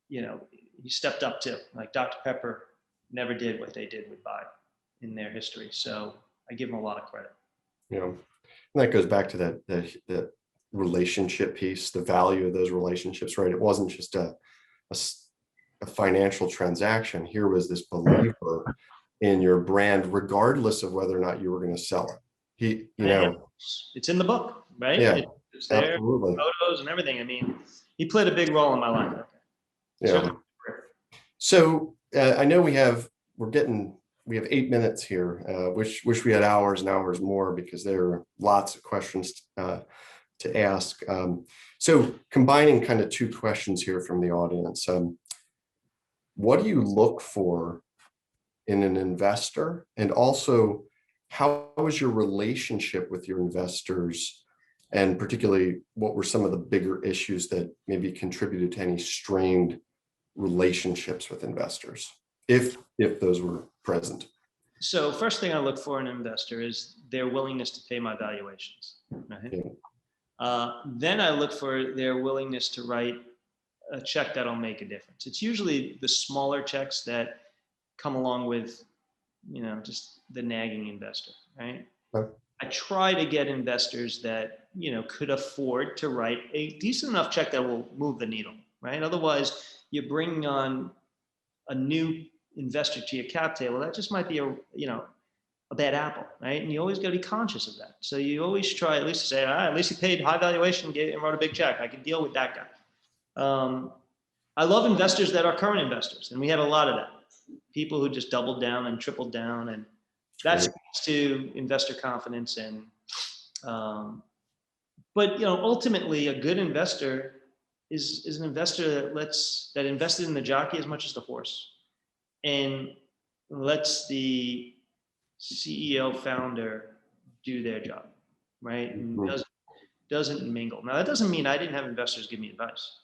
he stepped up to, like, Dr. Pepper never did what they did with Bai in their history. So I give them a lot of credit. And that goes back to that relationship piece, the value of those relationships, right? It wasn't just a financial transaction. Here was this believer in your brand, regardless of whether or not you were going to sell it. It's in the book, right? Yeah, it's there, absolutely. photos and everything. I mean, he played a big role in my life. Yeah. So I know we have 8 minutes here. Wish we had hours and hours more, because there are lots of questions to ask. So combining kind of two questions here from the audience. What do you look for in an investor? And also, how was your relationship with your investors? And particularly, what were some of the bigger issues that maybe contributed to any strained relationships with investors, if those were present? So first thing I look for in an investor is their willingness to pay my valuations. Right? Yeah. Then I look for their willingness to write a check that'll make a difference. It's usually the smaller checks that come along with, just the nagging investor, right? Okay. I try to get investors that, could afford to write a decent enough check that will move the needle, right? Otherwise, you're bringing on a new investor to your cap table. That just might be a bad apple, right? And you always got to be conscious of that. So you always try at least to say, at least he paid high valuation and wrote a big check. I can deal with that guy. I love investors that are current investors, and we have a lot of that. People who just doubled down and tripled down, and that speaks to investor confidence. And but ultimately, a good investor is an investor that invested in the jockey as much as the horse, and lets the CEO founder do their job, right? And doesn't mingle. Now, that doesn't mean I didn't have investors give me advice.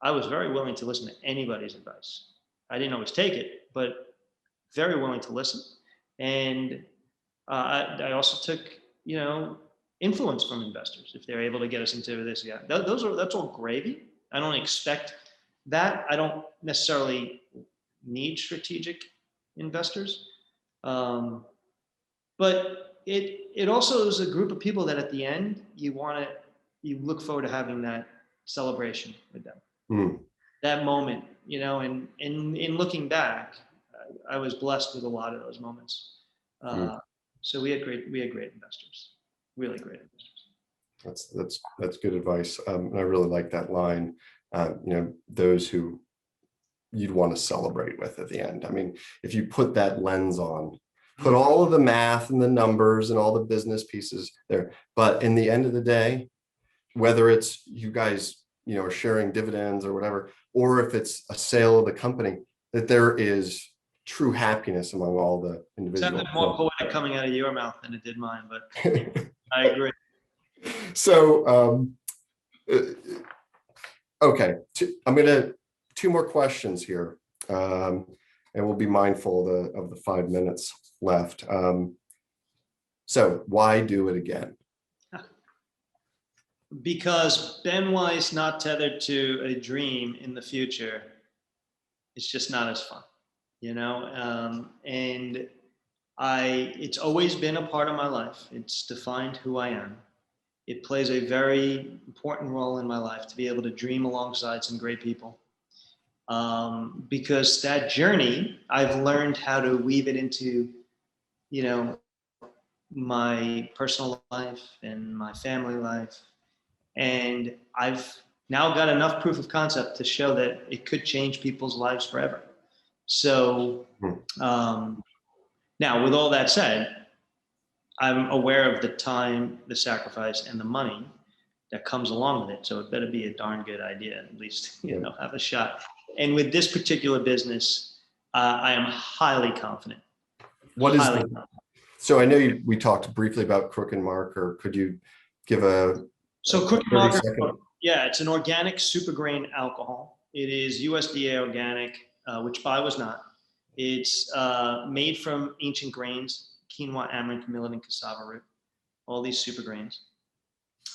I was very willing to listen to anybody's advice. I didn't always take it, but very willing to listen. And I also took, influence from investors if they're able to get us into this. Yeah, that's all gravy. I don't expect that. I don't necessarily need strategic investors. But it also is a group of people that at the end you look forward to having that celebration with them. that moment, and in looking back, I was blessed with a lot of those moments. Mm. So we had great investors, really great investors. That's good advice. And I really like that line. Those who you'd want to celebrate with at the end. I mean, if you put that lens on, put all of the math and the numbers and all the business pieces there, but in the end of the day, whether it's you guys, are sharing dividends or whatever, or if it's a sale of the company, that there is true happiness among all the individuals. Sounded more poetic coming out of your mouth than it did mine, but I agree. So, okay, I'm gonna two more questions here, and we'll be mindful of the 5 minutes left. So, why do it again? Because Ben Weiss not tethered to a dream in the future, it's just not as fun, and it's always been a part of my life. It's defined who I am. It plays a very important role in my life to be able to dream alongside some great people. Because that journey, I've learned how to weave it into, my personal life and my family life. And I've now got enough proof of concept to show that it could change people's lives forever. So now, with all that said, I'm aware of the time, the sacrifice, and the money that comes along with it. So it better be a darn good idea, at least, have a shot. And with this particular business, I am highly confident. What is so I know we talked briefly about Crook and Marker. Could you give So Crook and Marker, yeah, it's an organic super grain alcohol. It is USDA organic, which Bai was not. It's made from ancient grains, quinoa, amaranth, millet, and cassava root, all these super grains.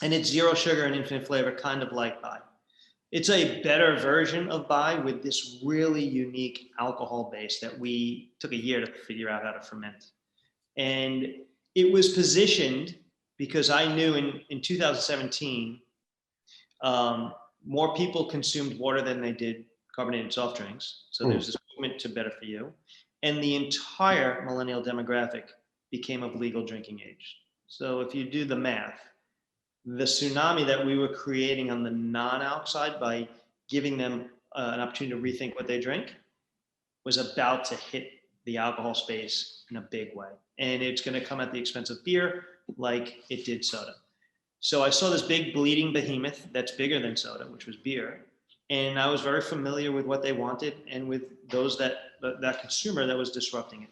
And it's zero sugar and infinite flavor, kind of like Bai. It's a better version of Bai with this really unique alcohol base that we took a year to figure out how to ferment. And it was positioned because I knew in 2017, more people consumed water than they did carbonated soft drinks. So there's this movement to better for you. And the entire millennial demographic became of legal drinking age. So if you do the math, the tsunami that we were creating on the non-alc side by giving them an opportunity to rethink what they drink was about to hit the alcohol space in a big way. And it's going to come at the expense of beer like it did soda. So I saw this big bleeding behemoth that's bigger than soda, which was beer. And I was very familiar with what they wanted and with those that consumer that was disrupting it.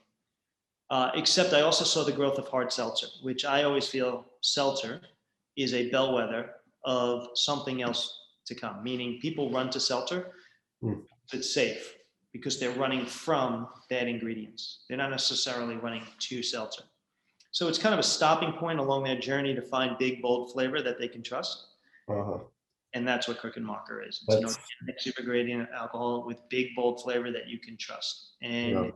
Except I also saw the growth of hard seltzer, which I always feel seltzer is a bellwether of something else to come, meaning people run to seltzer. It's safe because they're running from bad ingredients. They're not necessarily running to seltzer. So it's kind of a stopping point along their journey to find big, bold flavor that they can trust. And that's what Crook and Marker is. It's an organic super gradient alcohol with big, bold flavor that you can trust. And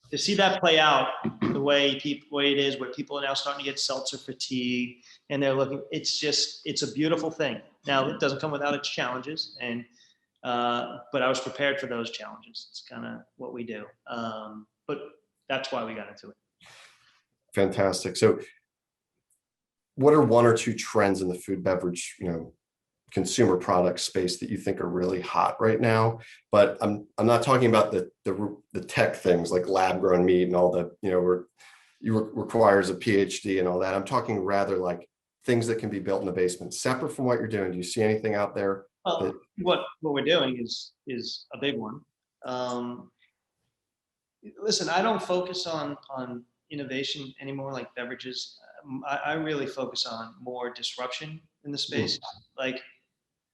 to see that play out the way it is, where people are now starting to get seltzer fatigue and they're looking, it's a beautiful thing. Now, it doesn't come without its challenges, but I was prepared for those challenges. It's kind of what we do. But that's why we got into it. Fantastic. So what are one or two trends in the food beverage, consumer product space that you think are really hot right now? But I'm not talking about the tech things like lab grown meat and all the, requires a PhD and all that. I'm talking rather like things that can be built in the basement, separate from what you're doing. Do you see anything out there? Well, what we're doing is a big one. Listen, I don't focus on innovation anymore, like beverages. I really focus on more disruption in the space. Like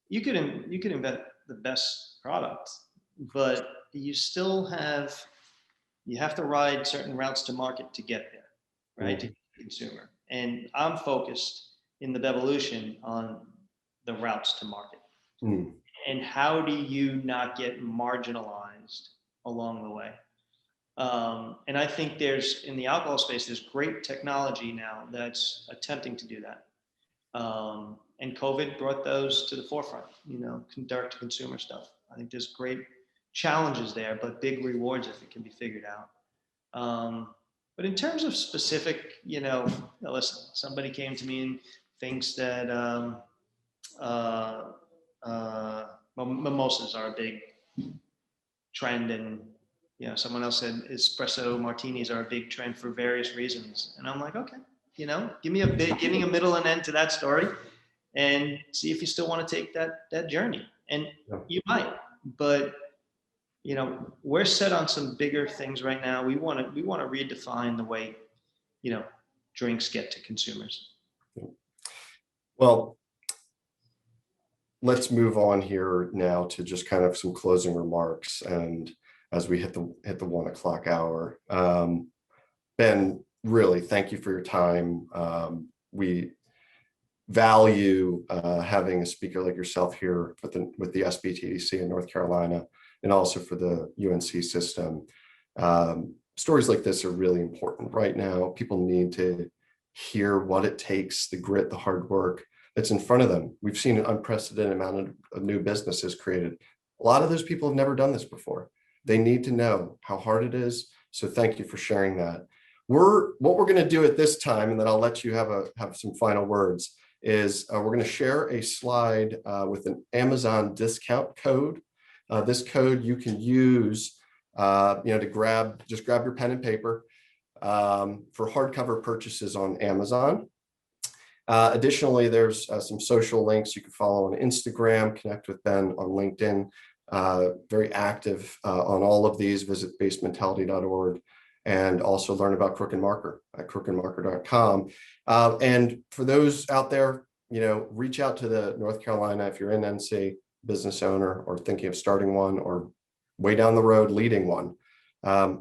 you could invent the best product, but you have to ride certain routes to market to get there, right? To the consumer. And I'm focused in the Bevolution on the routes to market. And how do you not get marginalized along the way? And I think in the alcohol space, there's great technology now that's attempting to do that. And COVID brought those to the forefront, direct to consumer stuff. I think there's great challenges there, but big rewards if it can be figured out. But in terms of specific, listen, somebody came to me and thinks that mimosas are a big trend, and someone else said espresso martinis are a big trend for various reasons, and I'm like, okay, give me a middle and end to that story, and see if you still want to take that journey, and you might, but we're set on some bigger things right now. We want to redefine the way drinks get to consumers. Well, let's move on here now to just kind of some closing remarks, and as we hit the 1 o'clock hour, Ben, really thank you for your time. We value having a speaker like yourself here with the SBTDC in North Carolina, and also for the UNC system. Stories like this are really important right now. People need to hear what it takes, the grit, the hard work that's in front of them. We've seen an unprecedented amount of new businesses created. A lot of those people have never done this before. They need to know how hard it is. So thank you for sharing that. What we're going to do at this time, and then I'll let you have some final words, is we're going to share a slide with an Amazon discount code. This code you can use, to grab your pen and paper for hardcover purchases on Amazon. Additionally, there's some social links. You can follow on Instagram, connect with Ben on LinkedIn. Very active on all of these. Visit basementality.org, and also learn about Crook and Marker at crookandmarker.com. And for those out there, reach out to the North Carolina, if you're in NC, business owner or thinking of starting one, or way down the road leading one,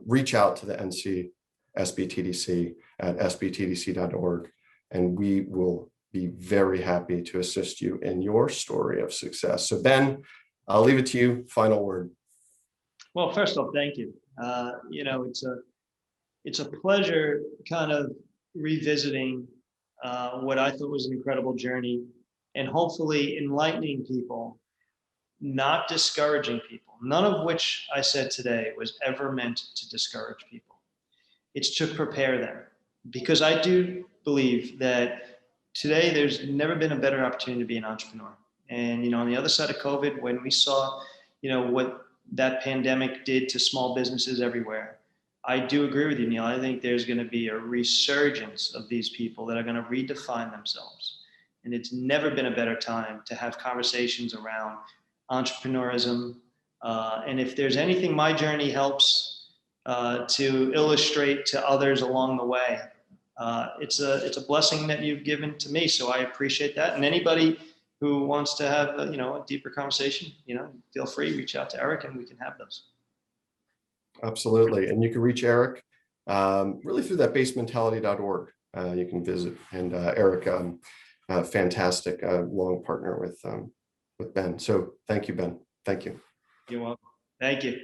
reach out to the NC SBTDC at sbtdc.org, and we will be very happy to assist you in your story of success. So Ben, I'll leave it to you. Final word. Well, first off, thank you. It's a pleasure kind of revisiting what I thought was an incredible journey, and hopefully enlightening people, not discouraging people. None of which I said today was ever meant to discourage people. It's to prepare them, because I do believe that today there's never been a better opportunity to be an entrepreneur. And on the other side of COVID, when we saw what that pandemic did to small businesses everywhere, I do agree with you, Neil. I think there's going to be a resurgence of these people that are going to redefine themselves. And it's never been a better time to have conversations around entrepreneurism. And if there's anything my journey helps to illustrate to others along the way, it's a blessing that you've given to me. So I appreciate that. And anybody who wants to have a deeper conversation, feel free, reach out to Eric and we can have those. Absolutely. And you can reach Eric really through that basementality.org. You can visit, and Eric, fantastic long partner with Ben. So thank you, Ben. Thank you. You're welcome. Thank you.